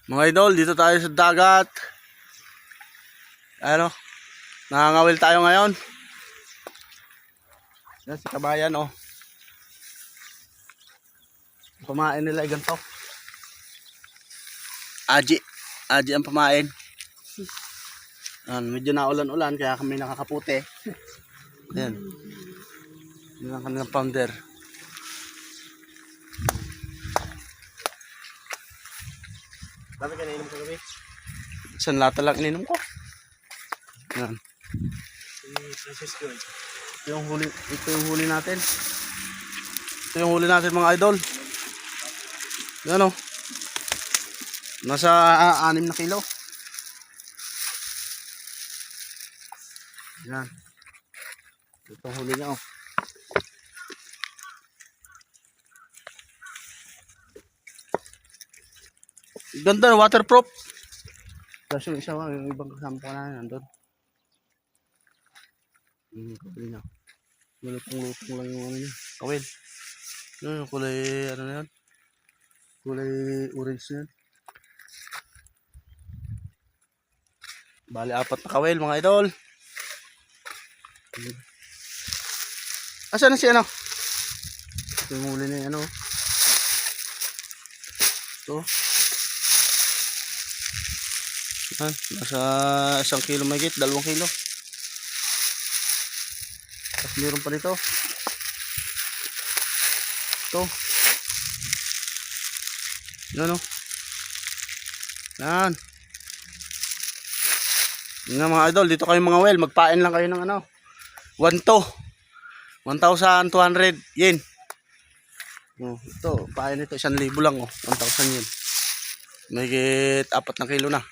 Mga idol, dito tayo sa dagat. Ano? Nangangawil tayo ngayon. Yan si kabayan, oh. Pamain nila ay ganito. Aji ang pamain. Medyo naulan-ulan kaya kami nakakaputi. Yan. Yan ang kanilang founder. Dami ka nainom sa gabi? Isang lata lang ininom ko. Yan. Francisco. Ito yung huli natin. Ito yung huli natin mga idol. Yan, oh. Nasa 6 na kilo. Yan. Ito yung huli niya, oh. Ganda, waterproof. Tapos yung isa, yung ibang kasama ko na nandun. Kawil niya. Lutong-lutong lang yung ano niya. Kawil. Yun, yung kulay, ano na yan? Kulay orange na yan. Bali, 4 na kawil, mga idol. Asan na si ano? Ito yung huli na yung ano. Ito. Nasa 1 kilo mahigit, 2 kilo. Tapos meron pa dito. Ito. Yan, o. Yan. Yan nga mga idol, dito kayo mga well, magpain lang kayo ng ano. 1,200 yen. Ito, pain ito, 1,000 lang, oh. 1,000 yen. Mahigit 4 na kilo na.